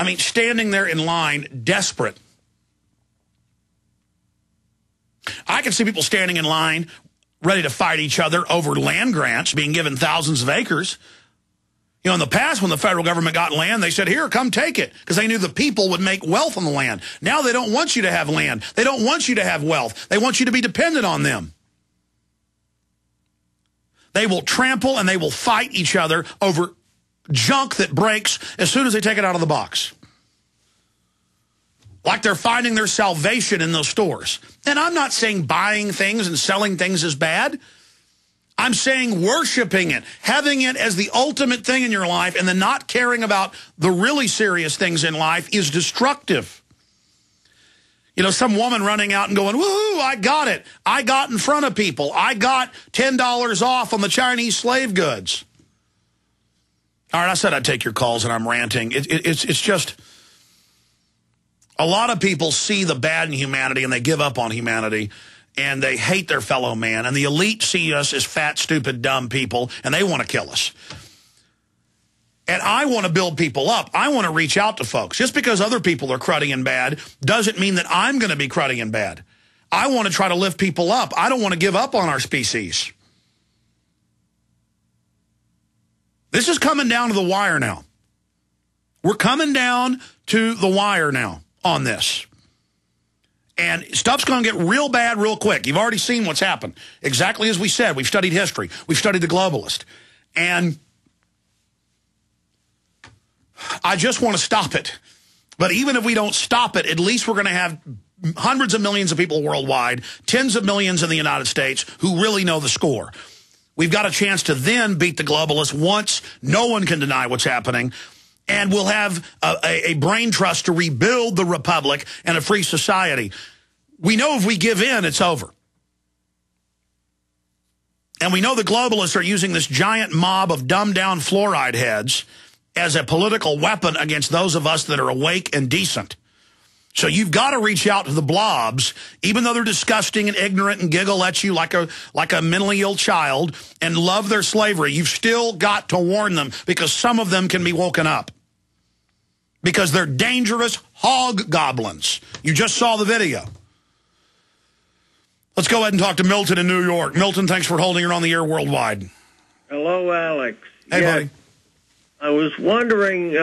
I mean, standing there in line, desperate. I can see people standing in line, ready to fight each other over land grants, being given thousands of acres. You know, in the past, when the federal government got land, they said, here, come take it, because they knew the people would make wealth on the land. Now they don't want you to have land. They don't want you to have wealth. They want you to be dependent on them. They will trample and they will fight each other over junk that breaks as soon as they take it out of the box. Like they're finding their salvation in those stores. And I'm not saying buying things and selling things is bad. I'm saying worshiping it, having it as the ultimate thing in your life, and then not caring about the really serious things in life is destructive. You know, some woman running out and going, woohoo, I got it. I got in front of people. I got $10 off on the Chinese slave goods. All right, I said I'd take your calls, and I'm ranting. It's just a lot of people see the bad in humanity, and they give up on humanity. And they hate their fellow man. And the elite see us as fat, stupid, dumb people, and they want to kill us. And I want to build people up. I want to reach out to folks. Just because other people are cruddy and bad doesn't mean that I'm going to be cruddy and bad. I want to try to lift people up. I don't want to give up on our species. This is coming down to the wire now. We're coming down to the wire now on this. And stuff's going to get real bad real quick. You've already seen what's happened. Exactly as we said. We've studied history. We've studied the globalist. And I just want to stop it. But even if we don't stop it, at least we're going to have hundreds of millions of people worldwide, tens of millions in the United States who really know the score. We've got a chance to then beat the globalists once no one can deny what's happening. And we'll have a brain trust to rebuild the republic and a free society. We know if we give in, it's over. And we know the globalists are using this giant mob of dumbed-down fluoride heads as a political weapon against those of us that are awake and decent. So you've got to reach out to the blobs, even though they're disgusting and ignorant and giggle at you like a mentally ill child and love their slavery. You've still got to warn them, because some of them can be woken up. Because they're dangerous hog goblins. You just saw the video. Let's go ahead and talk to Milton in New York. Milton, thanks for holding her on the air worldwide. Hello, Alex. Hey, buddy. I was wondering,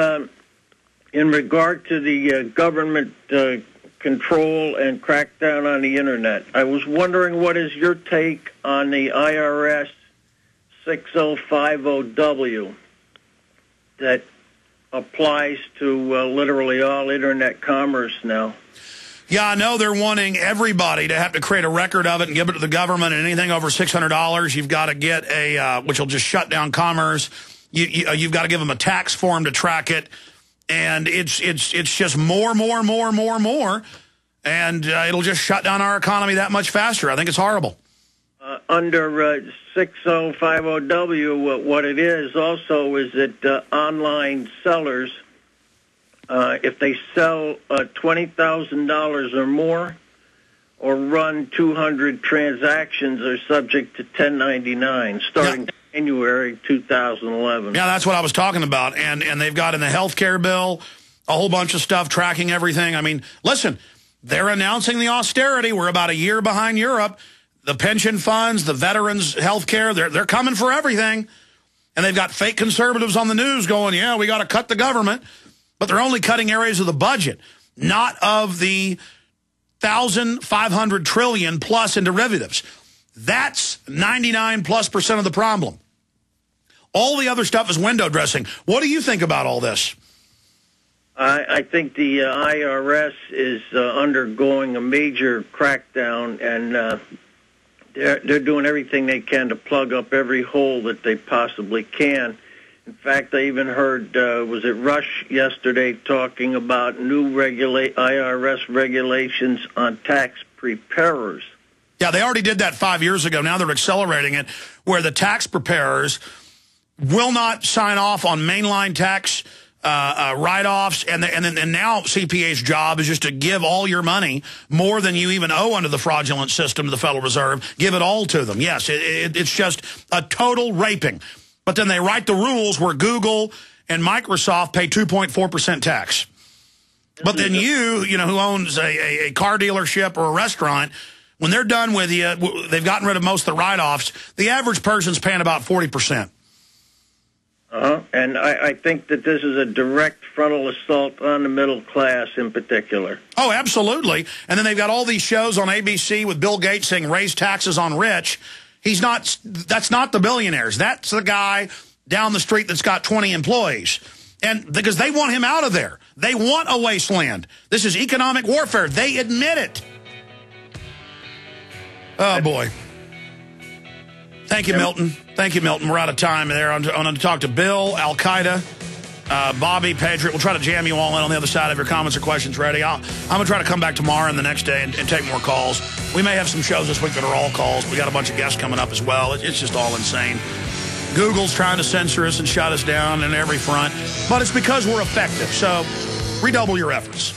in regard to the government control and crackdown on the Internet, I was wondering, what is your take on the IRS 6050W that applies to literally all Internet commerce now? Yeah, I know they're wanting everybody to have to create a record of it and give it to the government, and anything over $600, you've got to get a, which will just shut down commerce. You've got to give them a tax form to track it. And it's just more, and it'll just shut down our economy that much faster. I think it's horrible. Under 6050W, what it is also is that online sellers, if they sell $20,000 or more or run 200 transactions, are subject to 1099 starting January 2011. Yeah, that's what I was talking about. And they've got in the health care bill a whole bunch of stuff tracking everything. I mean, listen, they're announcing the austerity. We're about a year behind Europe. The pension funds, the veterans' health care, they're coming for everything. And they've got fake conservatives on the news going, yeah, we got to cut the government. But they're only cutting areas of the budget, not of the 1,500 trillion plus in derivatives. That's 99+% of the problem. All the other stuff is window dressing. What do you think about all this? I think the IRS is undergoing a major crackdown, and they're doing everything they can to plug up every hole that they possibly can. In fact, I even heard, was it Rush yesterday, talking about new IRS regulations on tax preparers. Yeah, they already did that 5 years ago. Now they're accelerating it, where the tax preparers will not sign off on mainline tax write-offs, and now CPA's job is just to give all your money, more than you even owe under the fraudulent system of the Federal Reserve, give it all to them. Yes, it's just a total raping. But then they write the rules where Google and Microsoft pay 2.4% tax. But then you know, who owns a car dealership or a restaurant, when they're done with you, they've gotten rid of most of the write-offs, the average person's paying about 40%. And I think that this is a direct frontal assault on the middle class in particular. Oh, absolutely. And then they've got all these shows on ABC with Bill Gates saying raise taxes on rich. That's not the billionaires. That's the guy down the street that's got 20 employees. And because they want him out of there. They want a wasteland. This is economic warfare. They admit it. Oh, boy. Thank you, Milton. Thank you, Milton. We're out of time there. I'm going to talk to Bill, Al-Qaeda, Bobby, Patriot. We'll try to jam you all in on the other side of your comments or questions ready. I'm going to try to come back tomorrow and the next day and take more calls. We may have some shows this week that are all calls. We got a bunch of guests coming up as well. It's just all insane. Google's trying to censor us and shut us down in every front. But it's because we're effective. So redouble your efforts.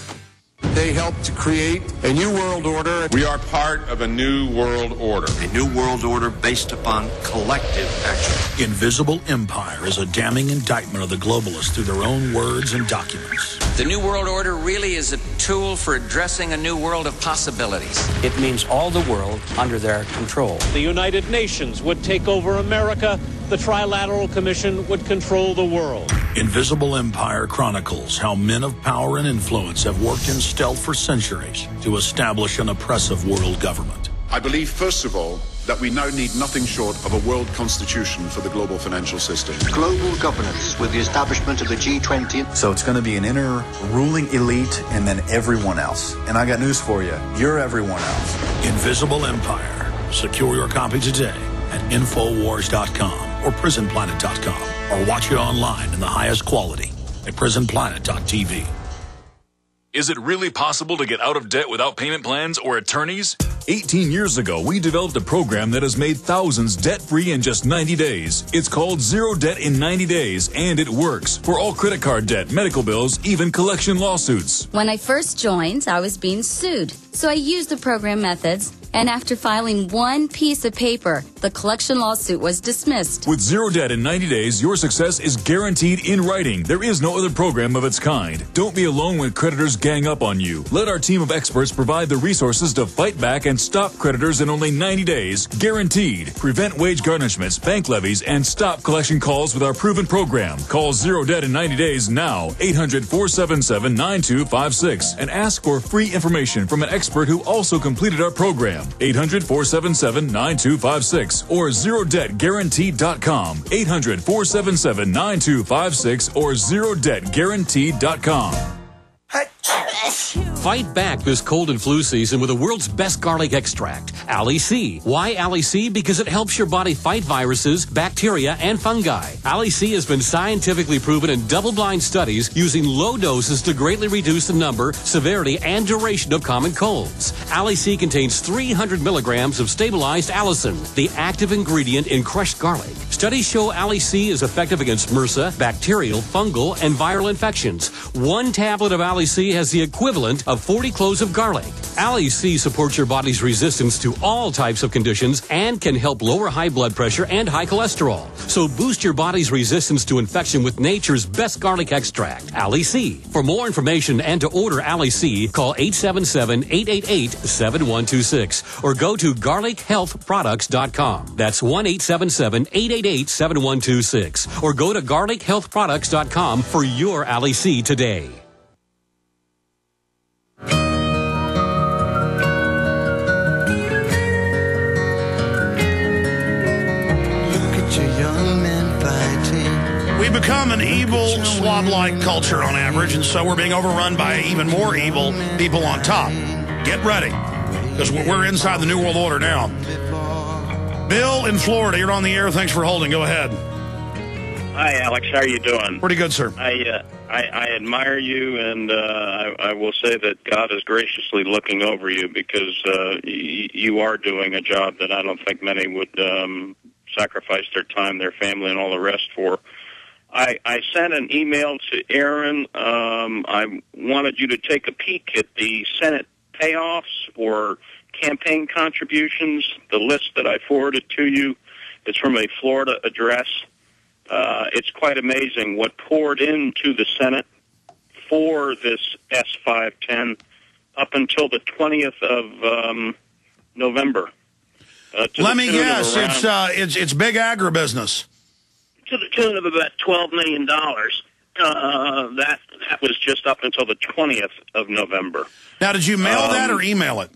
They helped to create a new world order. We are part of a new world order. A new world order based upon collective action. Invisible Empire is a damning indictment of the globalists through their own words and documents. The new world order really is a tool for addressing a new world of possibilities. It means all the world under their control. The United Nations would take over America. The Trilateral Commission would control the world. Invisible Empire chronicles how men of power and influence have worked in stealth for centuries to establish an oppressive world government. I believe, first of all, that we now need nothing short of a world constitution for the global financial system. Global governance with the establishment of the G20. So it's going to be an inner ruling elite and then everyone else. And I got news for you. You're everyone else. Invisible Empire. Secure your copy today at Infowars.com or PrisonPlanet.com, or watch it online in the highest quality at PrisonPlanet.tv. Is it really possible to get out of debt without payment plans or attorneys? 18 years ago, we developed a program that has made thousands debt-free in just 90 days. It's called Zero Debt in 90 Days, and it works for all credit card debt, medical bills, even collection lawsuits. When I first joined, I was being sued. So I used the program methods, and after filing one piece of paper, the collection lawsuit was dismissed. With Zero Debt in 90 days, your success is guaranteed in writing. There is no other program of its kind. Don't be alone when creditors gang up on you. Let our team of experts provide the resources to fight back and stop creditors in only 90 days, guaranteed. Prevent wage garnishments, bank levies, and stop collection calls with our proven program. Call Zero Debt in 90 days now, 800-477-9256, and ask for free information from an expert who also completed our program. 800-477-9256 or ZeroDebtGuaranteed.com. 800-477-9256 or ZeroDebtGuaranteed.com. Fight back this cold and flu season with the world's best garlic extract, Ali C. Why Ali C? Because it helps your body fight viruses, bacteria, and fungi. Ali C has been scientifically proven in double-blind studies using low doses to greatly reduce the number, severity, and duration of common colds. Ali C contains 300 milligrams of stabilized allicin, the active ingredient in crushed garlic. Studies show Ali C is effective against MRSA, bacterial, fungal, and viral infections. One tablet of Ali C has the equivalent of 40 cloves of garlic. Ali C supports your body's resistance to all types of conditions and can help lower high blood pressure and high cholesterol. So boost your body's resistance to infection with nature's best garlic extract, Ali C. For more information and to order Ali C, call 877-888-7126 or go to garlichealthproducts.com. That's 1-877-888-7126 or go to garlichealthproducts.com for your Ali C today. We become an evil, swab-like culture on average, and so we're being overrun by even more evil people on top. Get ready, because we're inside the New World Order now. Bill in Florida, you're on the air. Thanks for holding. Go ahead. Hi, Alex. How are you doing? Pretty good, sir. I admire you, and I will say that God is graciously looking over you because you are doing a job that I don't think many would sacrifice their time, their family, and all the rest for. I sent an email to Aaron. I wanted you to take a peek at the Senate payoffs for campaign contributions, the list that I forwarded to you. It's from a Florida address. It's quite amazing what poured into the Senate for this S510 up until the 20th of November. Let me guess, it's big agribusiness. To the tune of about $12 million. That was just up until the 20th of November. Now, did you mail that or email it?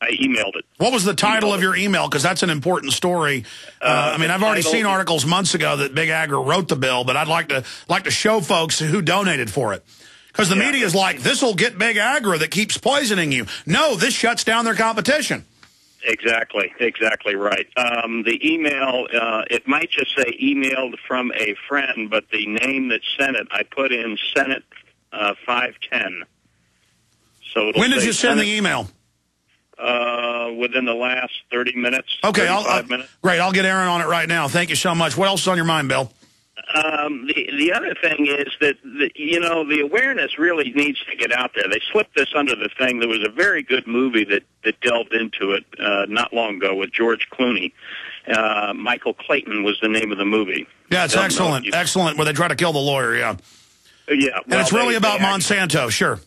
I emailed it. What was the title of your email? Because that's an important story. I mean, I've already seen articles months ago that Big Agri wrote the bill, but I'd like to show folks who donated for it. Because the media is like, this will get Big Agri that keeps poisoning you. No, this shuts down their competition. Exactly right. The email, it might just say emailed from a friend, but the name that sent it, I put in Senate 510. So when did you send the email? Within the last 30 minutes. Okay, 35 minutes. Great. I'll get Aaron on it right now. Thank you so much. What else is on your mind, Bill? The other thing is that, the awareness really needs to get out there. They slipped this under the thing. There was a very good movie that delved into it not long ago with George Clooney. Michael Clayton was the name of the movie. Yeah, it's excellent. Excellent, where they try to kill the lawyer, yeah. Yeah. And it's really about Monsanto, sure.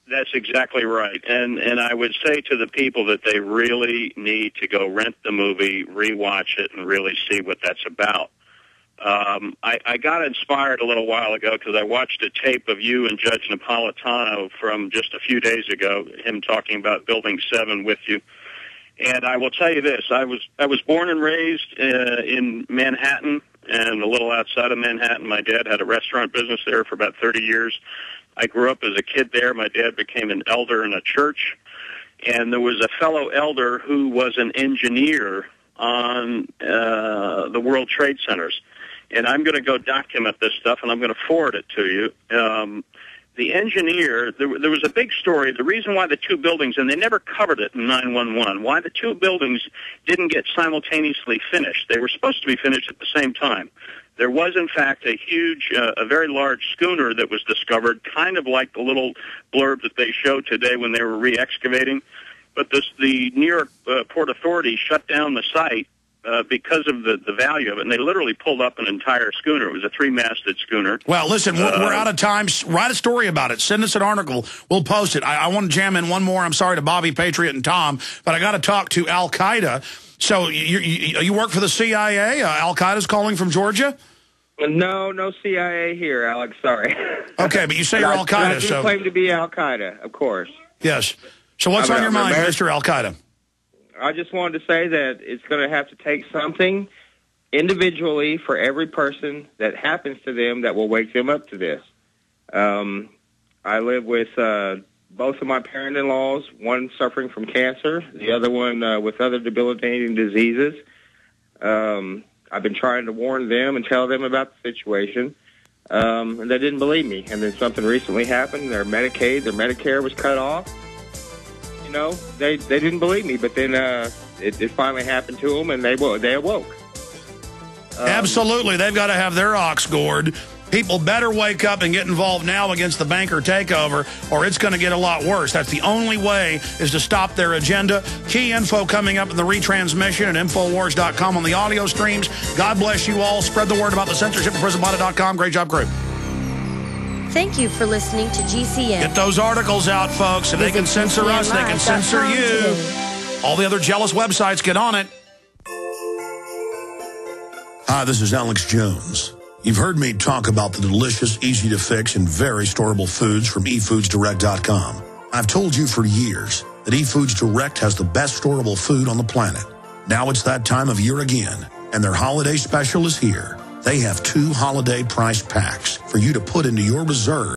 That's exactly right. And I would say to the people that they really need to go rent the movie, rewatch it, and really see what that's about. I got inspired a little while ago because I watched a tape of you and Judge Napolitano from just a few days ago, him talking about Building 7 with you. And I will tell you this, I was born and raised in Manhattan and a little outside of Manhattan. My dad had a restaurant business there for about 30 years. I grew up as a kid there. My dad became an elder in a church. And there was a fellow elder who was an engineer on the World Trade Centers. And I'm going to go document this stuff, and I'm going to forward it to you. The engineer, there was a big story. The reason why the two buildings, and they never covered it in 911, why the two buildings didn't get simultaneously finished. They were supposed to be finished at the same time. There was, in fact, a huge, a very large schooner that was discovered, kind of like the little blurb that they showed today when they were re-excavating. But the New York Port Authority shut down the site because of the value of it, and they literally pulled up an entire schooner. It was a three-masted schooner. Well, listen, we're out of time. Write a story about it. Send us an article. We'll post it. I want to jam in one more. I'm sorry to Bobby, Patriot, and Tom, but I got to talk to Al-Qaeda. So you work for the CIA? Al-Qaeda's calling from Georgia? No CIA here, Alex. Sorry. Okay, but you say you're Al-Qaeda. I do claim to be Al-Qaeda, of course. Yes. So what's on your mind, Mr. Al-Qaeda? I just wanted to say that it's going to have to take something individually for every person that happens to them that will wake them up to this. I live with both of my parent-in-laws, one suffering from cancer, the other one with other debilitating diseases. I've been trying to warn them and tell them about the situation, and they didn't believe me. And then something recently happened. Their Medicaid, their Medicare was cut off. You know, they didn't believe me, but then it finally happened to them, and they awoke. Absolutely. They've got to have their ox gored. People better wake up and get involved now against the banker takeover, or it's going to get a lot worse. That's the only way, is to stop their agenda. Key info coming up in the retransmission at Infowars.com on the audio streams. God bless you all. Spread the word about the censorship at PrisonPlanet.com. Great job, crew. Thank you for listening to GCN. Get those articles out, folks. If they can censor us, they can censor you. All the other jealous websites, get on it. Hi, this is Alex Jones. You've heard me talk about the delicious, easy-to-fix, and very storable foods from eFoodsDirect.com. I've told you for years that eFoods Direct has the best storable food on the planet. Now it's that time of year again, and their holiday special is here. They have 2 holiday-priced packs for you to put into your reserve